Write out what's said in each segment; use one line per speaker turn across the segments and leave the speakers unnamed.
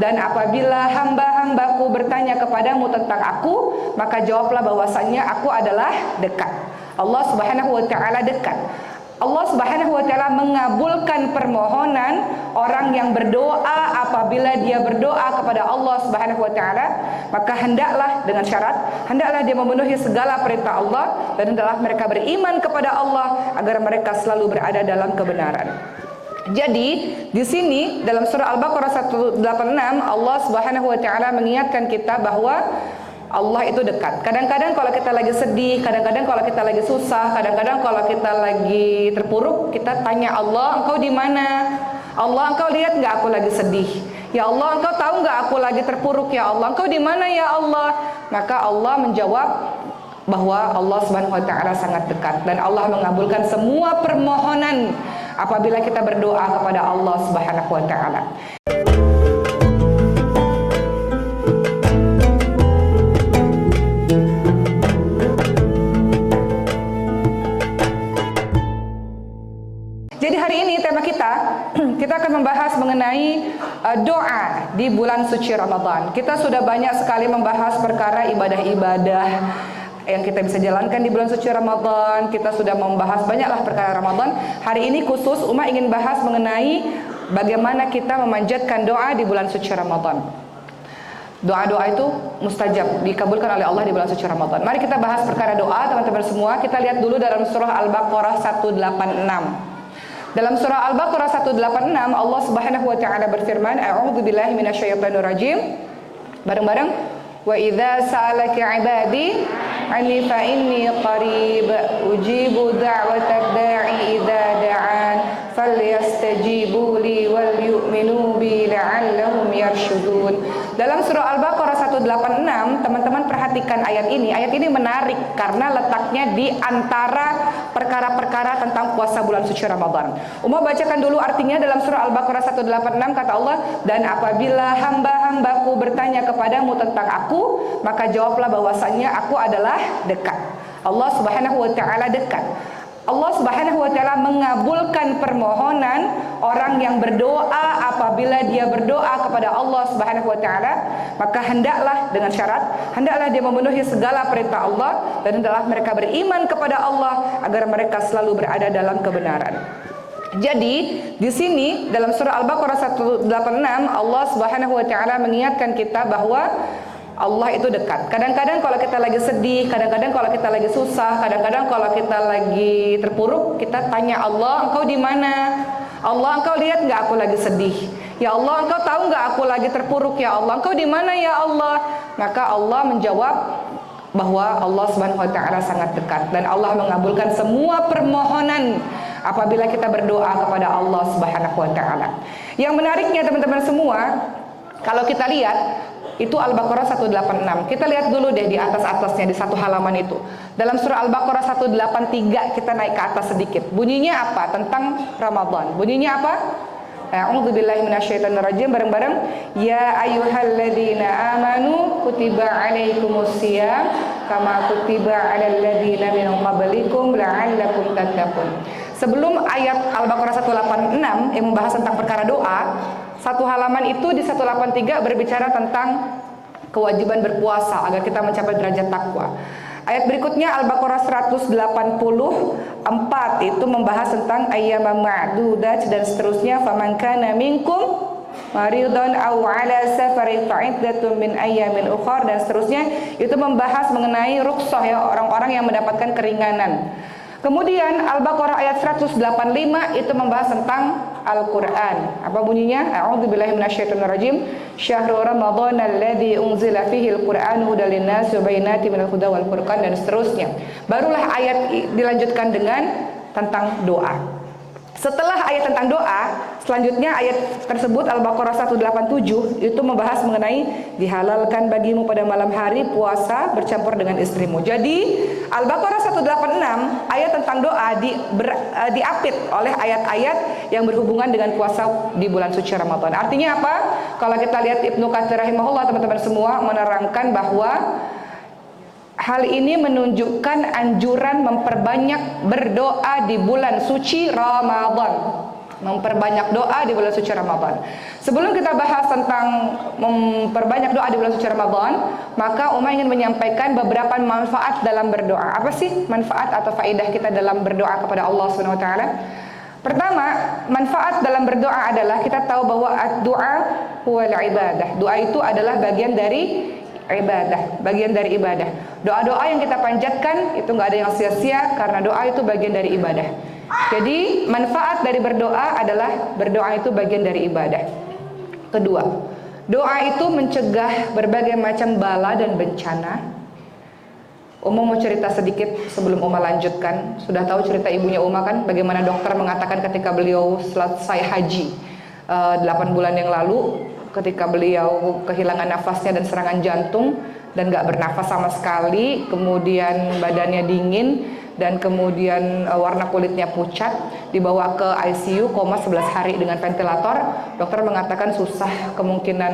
dan apabila hamba-hambaku bertanya kepadamu tentang aku, maka jawablah bahwasannya aku adalah dekat. Allah Subhanahu wa taala dekat. Allah Subhanahu wa taala mengabulkan permohonan orang yang berdoa apabila dia berdoa kepada Allah Subhanahu wa taala, maka hendaklah dengan syarat, hendaklah dia memenuhi segala perintah Allah dan hendaklah mereka beriman kepada Allah agar mereka selalu berada dalam kebenaran. Jadi di sini dalam surah Al-Baqarah 186 Allah Subhanahu wa taala mengingatkan kita bahwa Allah itu dekat. Kadang-kadang kalau kita lagi sedih, kadang-kadang kalau kita lagi susah, kadang-kadang kalau kita lagi terpuruk, kita tanya Allah, engkau di mana? Allah, engkau lihat nggak aku lagi sedih? Ya Allah, engkau tahu nggak aku lagi terpuruk? Ya Allah, engkau di mana ya Allah? Maka Allah menjawab bahwa Allah Subhanahu wa taala sangat dekat dan Allah mengabulkan semua permohonan apabila kita berdoa kepada Allah Subhanahu wa taala. Jadi hari ini tema kita akan membahas mengenai doa di bulan suci Ramadan. Kita sudah banyak sekali membahas perkara ibadah-ibadah yang kita bisa jalankan di bulan suci Ramadan. Kita sudah membahas banyaklah perkara Ramadan. Hari ini khusus Uma ingin bahas mengenai bagaimana kita memanjatkan doa di bulan suci Ramadan. Doa-doa itu mustajab, dikabulkan oleh Allah di bulan suci Ramadan. Mari kita bahas perkara doa teman-teman semua. Kita lihat dulu dalam surah Al-Baqarah 186. Dalam surah Al-Baqarah 186 Allah Subhanahu wa taala berfirman, A'udzubillahi minasyaitonir rajim. Bareng-bareng. Wa idza sa'alaka 'ibadi 'anni fa inni qarib ujibu da'watad da'i idza da'an falyastajibu li wal yu'minu bi la'allahum yarshudun. Dalam surah Al-Baqarah 186, teman-teman perhatikan ayat ini. Ayat ini menarik karena letaknya di antara perkara-perkara tentang puasa bulan suci Ramadan. Uma bacakan dulu artinya dalam surah Al-Baqarah 186 kata Allah, dan apabila hamba-hambaku bertanya kepadamu tentang aku, maka jawablah bahwasannya aku adalah dekat. Allah Subhanahu wa taala dekat. Allah Subhanahu wa taala mengabulkan permohonan orang yang berdoa apabila dia berdoa kepada Allah Subhanahu wa taala, maka hendaklah dengan syarat, hendaklah dia memenuhi segala perintah Allah dan hendaklah mereka beriman kepada Allah agar mereka selalu berada dalam kebenaran. Jadi di sini dalam surah Al-Baqarah 186 Allah Subhanahu wa taala mengingatkan kita bahwa Allah itu dekat. Kadang-kadang kalau kita lagi sedih, kadang-kadang kalau kita lagi susah, kadang-kadang kalau kita lagi terpuruk, kita tanya Allah, engkau di mana? Allah, engkau lihat nggak aku lagi sedih? Ya Allah, engkau tahu nggak aku lagi terpuruk? Ya Allah, engkau di mana ya Allah? Maka Allah menjawab bahwa Allah Subhanahu wa taala sangat dekat dan Allah mengabulkan semua permohonan apabila kita berdoa kepada Allah Subhanahu wa taala. Yang menariknya teman-teman semua, kalau kita lihat itu Al-Baqarah 186. Kita lihat dulu deh di atas-atasnya di satu halaman itu. Dalam surah Al-Baqarah 183 kita naik ke atas sedikit. Bunyinya apa? Tentang Ramadan. Bunyinya apa? A'udzubillahi minasyaitonir rajim. Bareng-bareng. Ya ayyuhalladzina amanu kutiba alaikumusiyam kama kutiba alal ladzina min qablikum la'allakum tattaqun. Sebelum ayat Al-Baqarah 186 yang membahas tentang perkara doa, satu halaman itu di 183 berbicara tentang kewajiban berpuasa agar kita mencapai derajat takwa. Ayat berikutnya Al-Baqarah 184 itu membahas tentang ayyamam ma'dudat dan seterusnya, faman kana minkum maridun aw ala safarin fa'iddatun min ayyamin ukhar dan seterusnya. Itu membahas mengenai rukhsah ya, orang-orang yang mendapatkan keringanan. Kemudian Al-Baqarah ayat 185 itu membahas tentang Al-Quran. Apa bunyinya? A'udzubillahi minasyaitonir rajim. Syahrul Ramadan alladzi unzila fihi al-Qur'an hudan lin-nas wa bayyinatin minal huda wal furqan dan seterusnya. Barulah ayat dilanjutkan dengan tentang doa. Setelah ayat tentang doa, selanjutnya ayat tersebut Al-Baqarah 187 itu membahas mengenai dihalalkan bagimu pada malam hari puasa bercampur dengan istrimu. Jadi Al-Baqarah 186 ayat tentang doa diapit oleh ayat-ayat yang berhubungan dengan puasa di bulan suci Ramadan. Artinya apa? Kalau kita lihat Ibnu Katsir rahimahullah, teman-teman semua menerangkan bahwa hal ini menunjukkan anjuran memperbanyak berdoa di bulan suci Ramadan. memperbanyak doa di bulan suci Ramadan. Sebelum kita bahas tentang memperbanyak doa di bulan suci Ramadan, maka Uma ingin menyampaikan beberapa manfaat dalam berdoa. Apa sih manfaat atau faedah kita dalam berdoa kepada Allah Subhanahu wa taala? Pertama, manfaat dalam berdoa adalah kita tahu bahwa doa huwal ibadah. Doa itu adalah bagian dari ibadah, bagian dari ibadah. Doa-doa yang kita panjatkan itu nggak ada yang sia-sia karena doa itu bagian dari ibadah. Jadi manfaat dari berdoa adalah berdoa itu bagian dari ibadah. Kedua, doa itu mencegah berbagai macam bala dan bencana. Uma mau cerita sedikit sebelum Uma lanjutkan. Sudah tahu cerita ibunya Uma kan, bagaimana dokter mengatakan ketika beliau selesai haji 8 bulan yang lalu, ketika beliau kehilangan nafasnya dan serangan jantung dan gak bernafas sama sekali, kemudian badannya dingin dan kemudian warna kulitnya pucat, dibawa ke ICU, koma 11 hari dengan ventilator. Dokter mengatakan susah, kemungkinan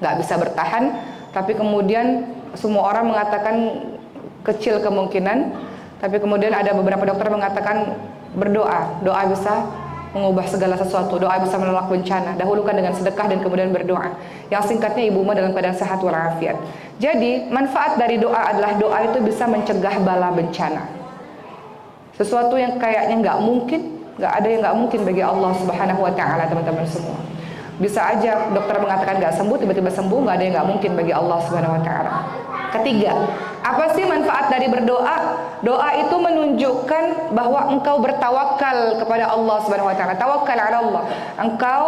gak bisa bertahan, tapi kemudian semua orang mengatakan kecil kemungkinan, tapi kemudian ada beberapa dokter mengatakan berdoa, doa bisa mengubah segala sesuatu, doa bisa menolak bencana. Dahulukan dengan sedekah dan kemudian berdoa. Yang singkatnya Ibu Uma dalam keadaan sehat walafiat. Jadi manfaat dari doa adalah doa itu bisa mencegah bala bencana. Sesuatu yang kayaknya nggak mungkin, nggak ada yang nggak mungkin bagi Allah Subhanahu wa taala, teman-teman semua. Bisa aja dokter mengatakan nggak sembuh, tiba-tiba sembuh, nggak ada yang nggak mungkin bagi Allah Subhanahu wa taala. Ketiga, apa sih manfaat dari berdoa? Doa itu menunjukkan bahwa engkau bertawakal kepada Allah Subhanahu wa taala. Tawakal ala Allah. Engkau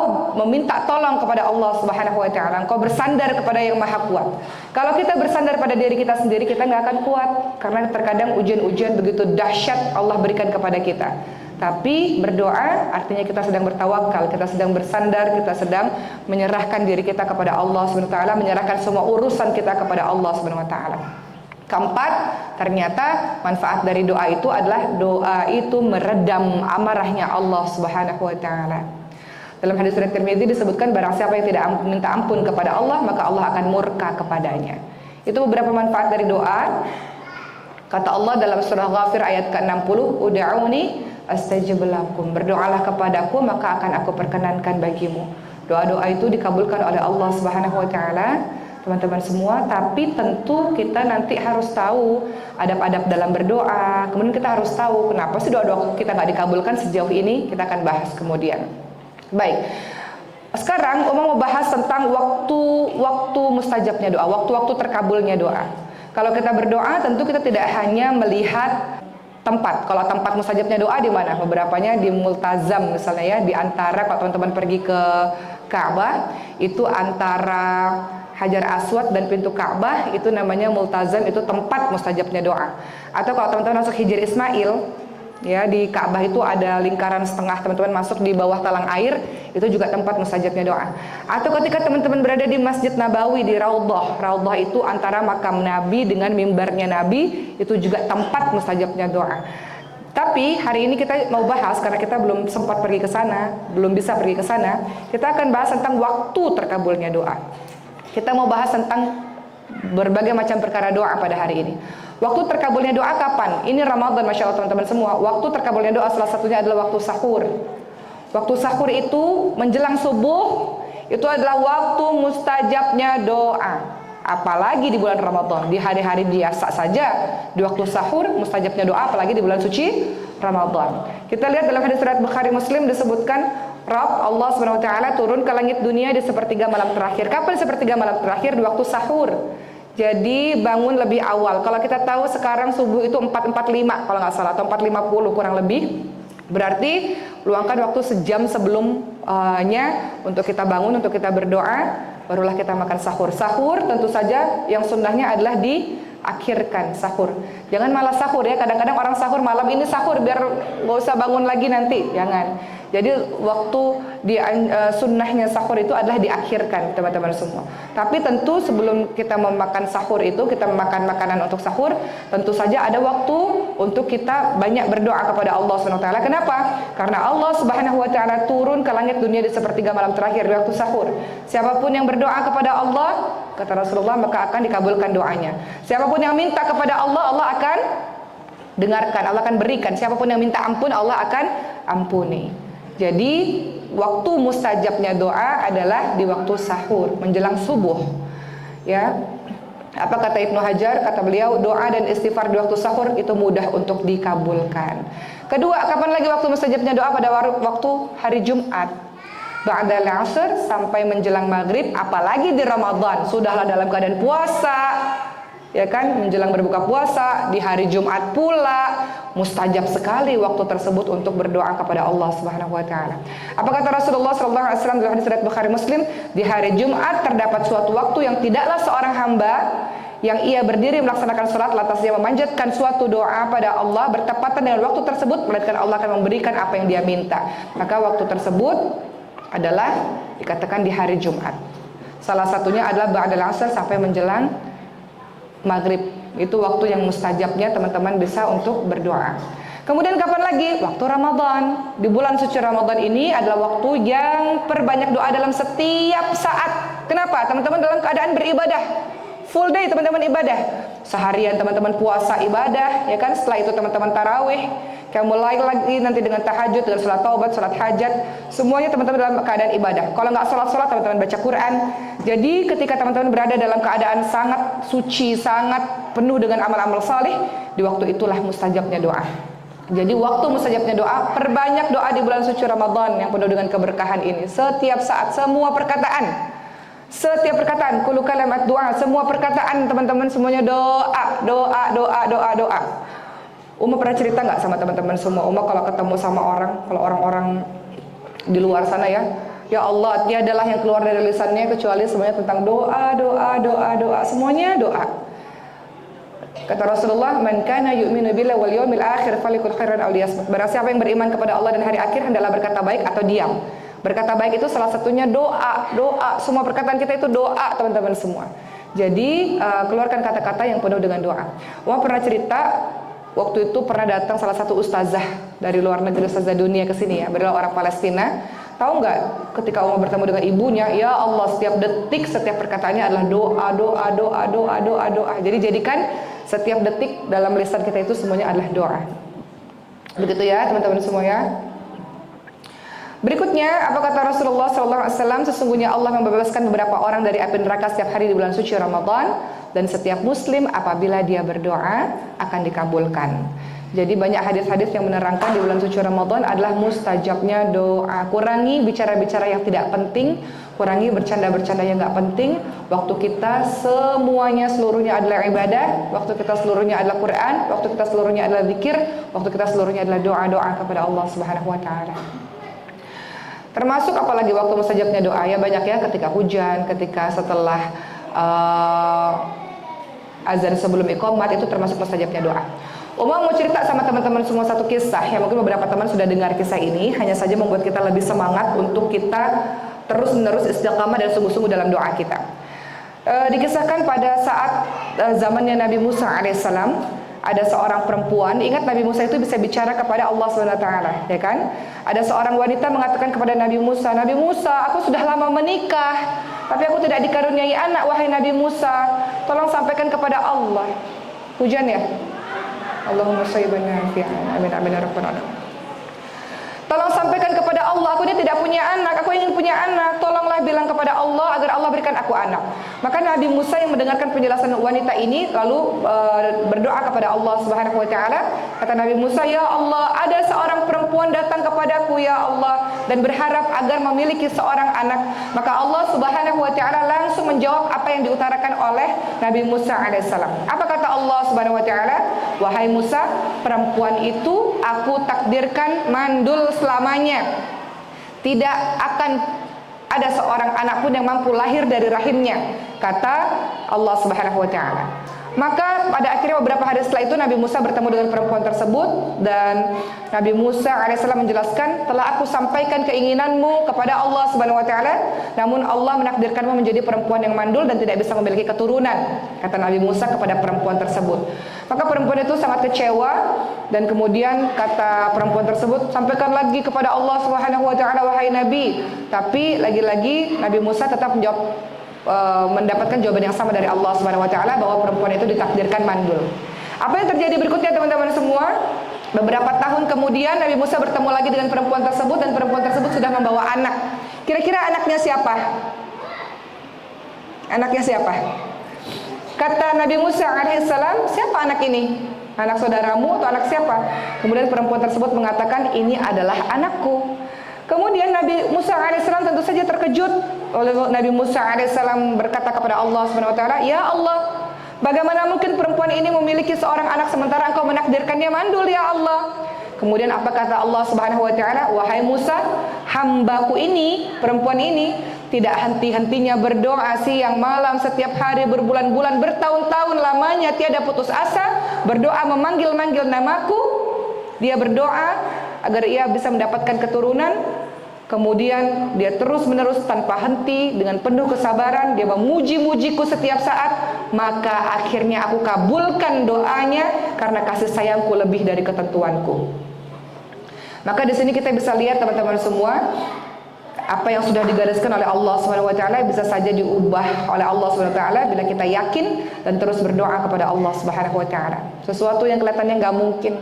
meminta tolong kepada Allah Subhanahu wa taala. Engkau bersandar kepada Yang Maha Kuat. Kalau kita bersandar pada diri kita sendiri, kita nggak akan kuat karena terkadang ujian-ujian begitu dahsyat Allah berikan kepada kita. Tapi berdoa artinya kita sedang bertawakal, kita sedang bersandar, kita sedang menyerahkan diri kita kepada Allah Subhanahu wa taala, menyerahkan semua urusan kita kepada Allah Subhanahu wa taala. Keempat, ternyata manfaat dari doa itu adalah doa itu meredam amarahnya Allah Subhanahu wa taala. Dalam hadis riwayat Tirmidzi disebutkan barang siapa yang tidak minta ampun kepada Allah, maka Allah akan murka kepadanya. Itu beberapa manfaat dari doa. Kata Allah dalam surah Ghafir ayat ke-60, "Ud'uni astajib lakum." Berdoalah kepadaku maka akan aku perkenankan bagimu. Doa-doa itu dikabulkan oleh Allah Subhanahu wa taala, teman-teman semua, tapi tentu kita nanti harus tahu adab-adab dalam berdoa. Kemudian kita harus tahu kenapa sih doa-doa kita nggak dikabulkan sejauh ini, kita akan bahas kemudian. Baik. Sekarang Uma mau bahas tentang waktu mustajabnya doa, waktu-waktu terkabulnya doa. Kalau kita berdoa tentu kita tidak hanya melihat tempat. Kalau tempat mustajabnya doa di mana? Beberapanya di Multazam misalnya ya, di antara kalau teman-teman pergi ke Ka'bah, itu antara Hajar Aswad dan pintu Ka'bah itu namanya Multazam, itu tempat mustajabnya doa. Atau kalau teman-teman masuk Hijr Ismail, ya di Ka'bah itu ada lingkaran setengah, teman-teman masuk di bawah talang air, itu juga tempat mustajabnya doa. Atau ketika teman-teman berada di Masjid Nabawi di Raudhah, Raudhah itu antara makam Nabi dengan mimbarnya Nabi, itu juga tempat mustajabnya doa. Tapi hari ini kita mau bahas, karena kita belum sempat pergi ke sana, belum bisa pergi ke sana, kita akan bahas tentang waktu terkabulnya doa. Kita mau bahas tentang berbagai macam perkara doa pada hari ini. Waktu terkabulnya doa kapan? Ini Ramadan, Masya Allah teman-teman semua. Waktu terkabulnya doa salah satunya adalah waktu sahur. Waktu sahur itu menjelang subuh, itu adalah waktu mustajabnya doa. Apalagi di bulan Ramadan, di hari-hari biasa saja, di waktu sahur mustajabnya doa, apalagi di bulan suci Ramadan. Kita lihat dalam hadis riwayat Bukhari Muslim disebutkan, Rabb Allah Subhanahu wa taala turun ke langit dunia di sepertiga malam terakhir. Kapan sepertiga malam terakhir? Di waktu sahur. Jadi bangun lebih awal. Kalau kita tahu sekarang subuh itu 4.45 kalau nggak salah, atau 4.50 kurang lebih. Berarti luangkan waktu sejam sebelumnya untuk kita bangun, untuk kita berdoa, barulah kita makan sahur. Sahur tentu saja yang sunnahnya adalah diakhirkan sahur. Jangan malah sahur ya. Kadang-kadang orang sahur malam ini sahur biar nggak usah bangun lagi nanti. Jangan. Jadi waktu sunnahnya sahur itu adalah diakhirkan, teman-teman semua. Tapi tentu sebelum kita memakan sahur itu, kita memakan makanan untuk sahur, tentu saja ada waktu untuk kita banyak berdoa kepada Allah Subhanahu wa taala. Kenapa? Karena Allah Subhanahu wa taala turun ke langit dunia di sepertiga malam terakhir di waktu sahur. Siapapun yang berdoa kepada Allah, kata Rasulullah, maka akan dikabulkan doanya. Siapapun yang minta kepada Allah, Allah akan dengarkan, Allah akan berikan. Siapapun yang minta ampun, Allah akan ampuni. Jadi waktu mustajabnya doa adalah di waktu sahur menjelang subuh. Ya. Apa kata Ibnu Hajar? Kata beliau, doa dan istighfar di waktu sahur itu mudah untuk dikabulkan. Kedua, kapan lagi waktu mustajabnya doa? Pada waktu hari Jumat, ba'dal asr sampai menjelang maghrib. Apalagi di Ramadan, sudahlah dalam keadaan puasa, ya kan, menjelang berbuka puasa di hari Jumat pula, mustajab sekali waktu tersebut untuk berdoa kepada Allah Subhanahu wa taala. Apa kata Rasulullah sallallahu alaihi wasallam dalam hadis riwayat Bukhari Muslim? Di hari Jumat terdapat suatu waktu yang tidaklah seorang hamba yang ia berdiri melaksanakan salat lantas dia memanjatkan suatu doa pada Allah bertepatan dengan waktu tersebut, melainkan Allah akan memberikan apa yang dia minta. Maka waktu tersebut adalah dikatakan di hari Jumat. Salah satunya adalah ba'dal asr sampai menjelang maghrib. Itu waktu yang mustajabnya teman-teman bisa untuk berdoa. Kemudian kapan lagi? Waktu Ramadan. Di bulan suci Ramadan ini adalah waktu yang perbanyak doa dalam setiap saat. Kenapa? Teman-teman dalam keadaan beribadah. Full day teman-teman ibadah. Seharian teman-teman puasa ibadah, ya kan? Setelah itu teman-teman tarawih. Kayak mulai lagi nanti dengan tahajud, dengan salat taubat, salat hajat. Semuanya teman-teman dalam keadaan ibadah. Kalau nggak salat-salat, teman-teman baca Quran. Jadi ketika teman-teman berada dalam keadaan sangat suci, sangat penuh dengan amal-amal saleh, di waktu itulah mustajabnya doa. Jadi waktu mustajabnya doa, perbanyak doa di bulan suci Ramadan yang penuh dengan keberkahan ini. Setiap saat, semua perkataan, kullu kalimat doa, semua perkataan teman-teman semuanya doa, doa, doa, doa, doa. Uma pernah cerita nggak sama teman-teman semua? Uma kalau ketemu sama orang, kalau orang-orang di luar sana ya Allah, tiadalah yang keluar dari lisannya kecuali semuanya tentang doa, doa, doa, doa, semuanya doa. Kata Rasulullah, "Man kana yu'minu billahi wal yawmil akhir falyakul khairan aw liyasmut." Barang siapa yang beriman kepada Allah dan hari akhir hendaklah berkata baik atau diam. Berkata baik itu salah satunya doa, doa. Semua perkataan kita itu doa, teman-teman semua. Jadi keluarkan kata-kata yang penuh dengan doa. Uma pernah cerita, waktu itu pernah datang salah satu ustazah dari luar negeri, ustazah dunia ke sini ya, beliau orang Palestina. Tahu nggak, ketika Uma bertemu dengan ibunya, ya Allah, setiap detik, setiap perkataannya adalah doa, doa, doa, doa, doa, doa. Jadi jadikan setiap detik dalam lisan kita itu semuanya adalah doa. Begitu ya teman-teman semua ya. Berikutnya, apa kata Rasulullah SAW? Sesungguhnya Allah membebaskan beberapa orang dari api neraka setiap hari di bulan suci Ramadan, dan setiap muslim apabila dia berdoa akan dikabulkan. Jadi banyak hadis-hadis yang menerangkan di bulan suci Ramadan adalah mustajabnya doa. Kurangi bicara-bicara yang tidak penting, kurangi bercanda-bercanda yang nggak penting. Waktu kita semuanya seluruhnya adalah ibadah, waktu kita seluruhnya adalah Quran, waktu kita seluruhnya adalah zikir, waktu kita seluruhnya adalah doa-doa kepada Allah Subhanahu wa taala. Termasuk apalagi waktu mustajabnya doa ya banyak ya, ketika hujan, ketika setelah azan sebelum iqamat, itu termasuk mustajabnya doa. Uma mau cerita sama teman-teman semua satu kisah yang mungkin beberapa teman sudah dengar kisah ini, hanya saja membuat kita lebih semangat untuk kita terus-menerus istiqamah dan sungguh-sungguh dalam doa kita. Dikisahkan pada saat zamannya Nabi Musa alaihissalam, ada seorang perempuan, ingat Nabi Musa itu bisa bicara kepada Allah SWT, ya kan? Ada seorang wanita mengatakan kepada Nabi Musa, "Nabi Musa, aku sudah lama menikah, tapi aku tidak dikaruniai anak, wahai Nabi Musa, tolong sampaikan kepada Allah." Hujan ya? Allahumma shayyiban nafi'an. Amin amin ya rabbal alamin. Tolong sampaikan kepada Allah, aku ini tidak punya anak, aku ingin punya anak. Tolonglah bilang kepada Allah agar Allah berikan aku anak. Maka Nabi Musa yang mendengarkan penjelasan wanita ini lalu berdoa kepada Allah Subhanahu wa taala. Kata Nabi Musa, "Ya Allah, ada seorang perempuan datang kepadaku ya Allah dan berharap agar memiliki seorang anak." Maka Allah Subhanahu wa taala langsung menjawab apa yang diutarakan oleh Nabi Musa alaihissalam. Apa kata Allah Subhanahu wa taala? "Wahai Musa, perempuan itu aku takdirkan mandul selamanya. Tidak akan ada seorang anak pun yang mampu lahir dari rahimnya," kata Allah Subhanahu wa taala. Maka pada akhirnya beberapa hari setelah itu Nabi Musa bertemu dengan perempuan tersebut, dan Nabi Musa alaihissalam menjelaskan, "Telah aku sampaikan keinginanmu kepada Allah Subhanahu wa taala, namun Allah menakdirkanmu menjadi perempuan yang mandul dan tidak bisa memiliki keturunan," kata Nabi Musa kepada perempuan tersebut. Maka perempuan itu sangat kecewa, dan kemudian kata perempuan tersebut, "Sampaikan lagi kepada Allah Subhanahu wa taala wahai Nabi." Tapi lagi-lagi Nabi Musa tetap mendapatkan jawaban yang sama dari Allah Subhanahu wa taala bahwa perempuan itu ditakdirkan mandul. Apa yang terjadi berikutnya teman-teman semua? Beberapa tahun kemudian Nabi Musa bertemu lagi dengan perempuan tersebut dan perempuan tersebut sudah membawa anak. Kira-kira anaknya siapa? Anaknya siapa? Kata Nabi Musa alaihissalam, siapa anak ini? Anak saudaramu atau anak siapa? Kemudian perempuan tersebut mengatakan, ini adalah anakku. Kemudian Nabi Musa alaihissalam tentu saja terkejut. Oleh Nabi Musa alaihissalam berkata kepada Allah subhanahu wa ta'ala, ya Allah, bagaimana mungkin perempuan ini memiliki seorang anak sementara engkau menakdirkannya mandul ya Allah? Kemudian apa kata Allah subhanahu wa ta'ala? Wahai Musa, hambaku ini, perempuan ini tidak henti-hentinya berdoa siang malam setiap hari berbulan-bulan bertahun-tahun lamanya tiada putus asa berdoa memanggil-manggil namaku. Dia berdoa agar ia bisa mendapatkan keturunan. Kemudian dia terus-menerus tanpa henti dengan penuh kesabaran dia memuji-mujiku setiap saat, maka akhirnya aku kabulkan doanya karena kasih sayangku lebih dari ketentuanku. Maka di sini kita bisa lihat teman-teman semua, apa yang sudah digariskan oleh Allah Subhanahu wa taala bisa saja diubah oleh Allah Subhanahu wa taala bila kita yakin dan terus berdoa kepada Allah Subhanahu wa taala. Sesuatu yang kelihatannya nggak mungkin.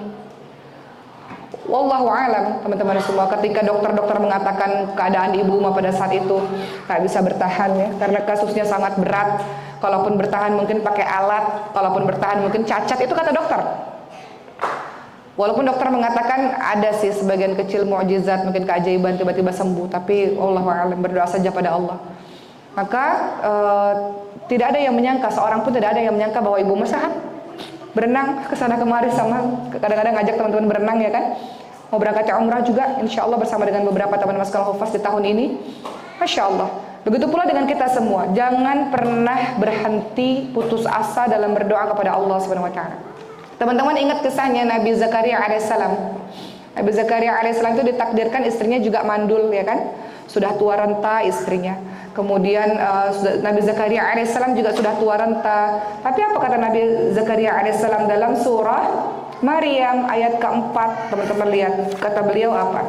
Wallahu alam, teman-teman semua, ketika dokter-dokter mengatakan keadaan ibu pada saat itu tak bisa bertahan ya, karena kasusnya sangat berat. Kalaupun bertahan mungkin pakai alat, kalaupun bertahan mungkin cacat, itu kata dokter. Walaupun dokter mengatakan ada sih sebagian kecil mukjizat, mungkin keajaiban tiba-tiba sembuh, tapi wallahu alam, berdoa saja pada Allah. Maka tidak ada yang menyangka, seorang pun tidak ada yang menyangka bahwa ibu sehat. Berenang kesana kemari sama, kadang-kadang ngajak teman-teman berenang ya kan. Mau berangkat ke umrah juga, insya Allah bersama dengan beberapa teman maskal Hufaz di tahun ini. Masya Allah. Begitu pula dengan kita semua, jangan pernah berhenti putus asa dalam berdoa kepada Allah Subhanahu wa taala. Teman-teman ingat kisahnya Nabi Zakaria alaihissalam. Nabi Zakaria alaihissalam itu ditakdirkan istrinya juga mandul ya kan, sudah tua renta istrinya. Kemudian Nabi Zakaria alaihissalam juga sudah tua renta. Tapi apa kata Nabi Zakaria alaihissalam dalam surah Maryam ayat keempat, teman-teman lihat kata beliau apa?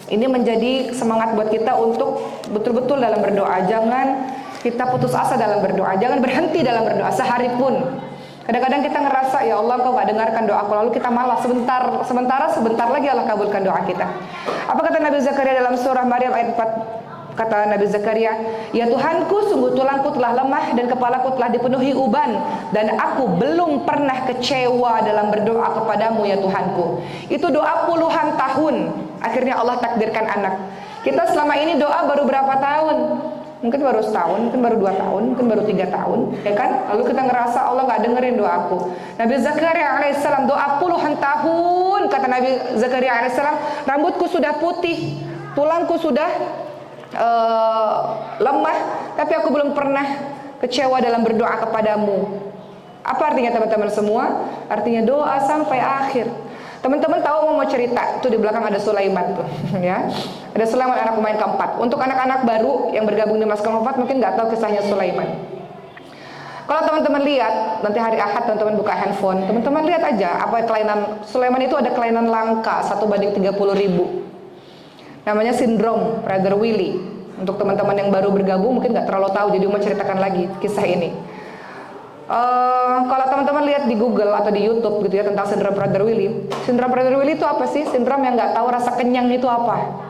Ini menjadi semangat buat kita untuk betul-betul dalam berdoa. Jangan kita putus asa dalam berdoa, jangan berhenti dalam berdoa sehari pun. Kadang-kadang kita ngerasa ya Allah Engkau gak dengarkan doaku, lalu kita malas sebentar lagi Allah kabulkan doa kita. Apa kata Nabi Zakaria dalam surah Maryam ayat 4? Kata Nabi Zakaria, ya Tuhanku, sungguh tulangku telah lemah dan kepalaku telah dipenuhi uban, dan aku belum pernah kecewa dalam berdoa kepadamu ya Tuhanku. Itu doa puluhan tahun, akhirnya Allah takdirkan anak. Kita selama ini doa baru berapa tahun? Mungkin baru setahun, mungkin baru 2 tahun, mungkin baru 3 tahun, ya kan? Lalu kita ngerasa Allah gak dengerin doaku. Nabi Zakaria alaihissalam doa puluhan tahun, kata Nabi Zakaria alaihissalam, rambutku sudah putih, tulangku sudah lemah, tapi aku belum pernah kecewa dalam berdoa kepadamu. Apa artinya teman-teman semua? Artinya doa sampai akhir. Teman-teman tahu mau cerita, tuh di belakang ada Sulaiman tuh, ya. Ada Sulaiman anak pemain keempat. Untuk anak-anak baru yang bergabung di Maskal Hufaz mungkin nggak tahu kisahnya Sulaiman. Kalau teman-teman lihat nanti hari Ahad teman-teman buka handphone, teman-teman lihat aja apa kelainan Sulaiman itu, ada kelainan langka 1/30.000. Namanya sindrom Prader-Willi. Untuk teman-teman yang baru bergabung mungkin nggak terlalu tahu, jadi mau ceritakan lagi kisah ini. Kalau teman-teman lihat di Google atau di YouTube gitu ya tentang sindrom Prader-Willi. Sindrom Prader-Willi itu apa sih? Sindrom yang nggak tahu rasa kenyang itu apa.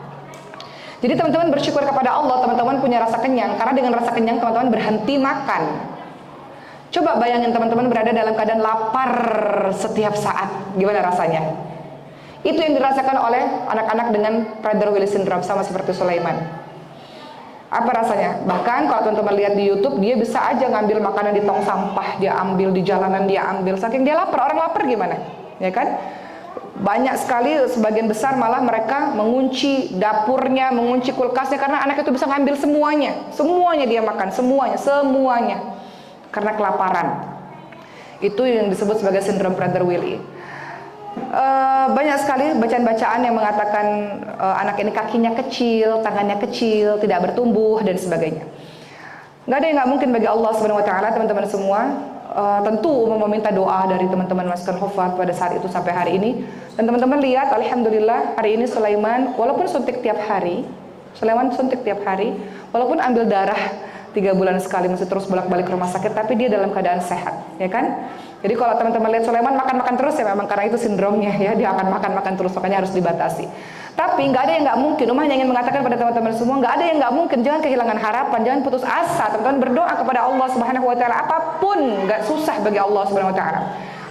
Jadi teman-teman bersyukur kepada Allah, teman-teman punya rasa kenyang, karena dengan rasa kenyang teman-teman berhenti makan. Coba bayangin teman-teman berada dalam keadaan lapar setiap saat, gimana rasanya? Itu yang dirasakan oleh anak-anak dengan Prader-Willi syndrome, sama seperti Sulaiman. Apa rasanya? Bahkan kalau teman-teman lihat di YouTube, dia bisa aja ngambil makanan di tong sampah, dia ambil di jalanan, dia ambil, saking dia lapar. Orang lapar gimana? Ya kan? Banyak sekali, sebagian besar malah mereka mengunci dapurnya, mengunci kulkasnya, karena anak itu bisa ngambil semuanya dia makan, semuanya karena kelaparan. Itu yang disebut sebagai sindrom Prader-Willi. Banyak sekali bacaan-bacaan yang mengatakan anak ini kakinya kecil, tangannya kecil, tidak bertumbuh dan sebagainya. Nggak ada yang nggak mungkin bagi Allah Subhanahu Wa Taala, teman-teman semua. Tentu meminta doa dari teman-teman Maskal Hufaz pada saat itu sampai hari ini. Dan teman-teman lihat, alhamdulillah hari ini Sulaiman walaupun suntik tiap hari, walaupun ambil darah 3 bulan sekali mesti terus bolak-balik ke rumah sakit, tapi dia dalam keadaan sehat, ya kan? Jadi kalau teman-teman lihat Sulaiman makan-makan terus ya memang karena itu sindromnya ya, dia akan makan-makan terus, makanya harus dibatasi. Tapi nggak ada yang nggak mungkin. Umar ingin mengatakan pada teman-teman semua, nggak ada yang nggak mungkin. Jangan kehilangan harapan, jangan putus asa. Teman-teman berdoa kepada Allah Subhanahu Wa Taala, apapun nggak susah bagi Allah Subhanahu Wa Taala.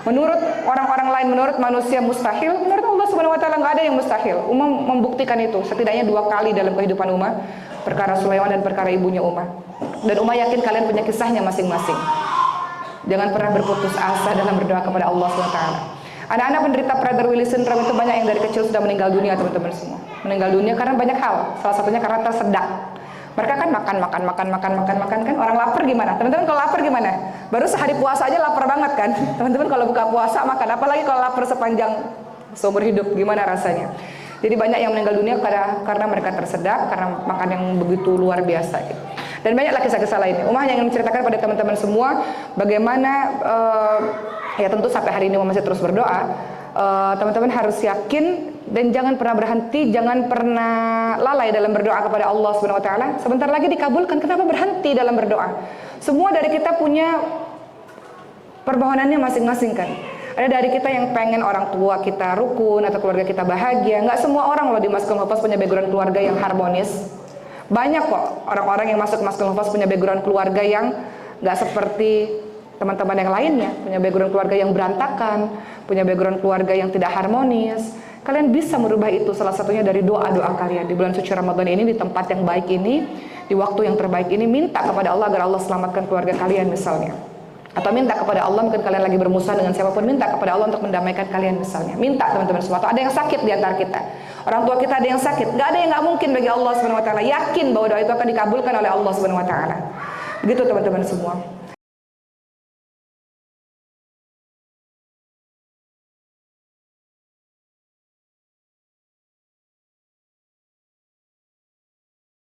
Menurut orang-orang lain, menurut manusia mustahil, menurut Allah Subhanahu Wa Taala nggak ada yang mustahil. Umar membuktikan itu setidaknya 2 kali dalam kehidupan Umar, perkara Sulaiman dan perkara ibunya Umar. Dan Umar yakin kalian punya kisahnya masing-masing. Jangan pernah berputus asa dalam berdoa kepada Allah Subhanahu Wa Taala. Anak-anak penderita Prader-Willi syndrome itu banyak yang dari kecil sudah meninggal dunia, teman-teman semua. Meninggal dunia karena banyak hal. Salah satunya karena tersedak. Mereka kan makan kan. Orang lapar gimana? Teman-teman kalau lapar gimana? Baru sehari puasa aja lapar banget kan? Teman-teman kalau buka puasa makan, apalagi kalau lapar sepanjang seumur hidup, gimana rasanya? Jadi banyak yang meninggal dunia karena mereka tersedak, karena makan yang begitu luar biasa gitu. Dan banyaklah kisah-kisah lainnya. Umar yang ingin menceritakan pada teman-teman semua bagaimana ya tentu sampai hari ini masih terus berdoa. Teman-teman harus yakin dan jangan pernah berhenti, jangan pernah lalai dalam berdoa kepada Allah Subhanahu Wa Taala. Sebentar lagi dikabulkan. Kenapa berhenti dalam berdoa? Semua dari kita punya permohonannya masing-masing kan. Ada dari kita yang pengen orang tua kita rukun atau keluarga kita bahagia. Nggak semua orang loh di Maskul Hufaz punya background keluarga yang harmonis. Banyak kok orang-orang yang masuk Maskul Hufaz punya background keluarga yang nggak seperti teman-teman yang lainnya, punya background keluarga yang berantakan, punya background keluarga yang tidak harmonis. Kalian bisa merubah itu salah satunya dari doa-doa kalian di bulan suci Ramadan ini, di tempat yang baik ini, di waktu yang terbaik ini. Minta kepada Allah agar Allah selamatkan keluarga kalian misalnya, atau minta kepada Allah, mungkin kalian lagi bermusuhan dengan siapapun, minta kepada Allah untuk mendamaikan kalian misalnya. Minta teman-teman semua. Atau ada yang sakit di antara kita, orang tua kita ada yang sakit, nggak ada yang nggak mungkin bagi Allah Subhanahu Wa Taala. Yakin bahwa doa itu akan dikabulkan oleh Allah Subhanahu Wa Taala. Begitu teman-teman semua.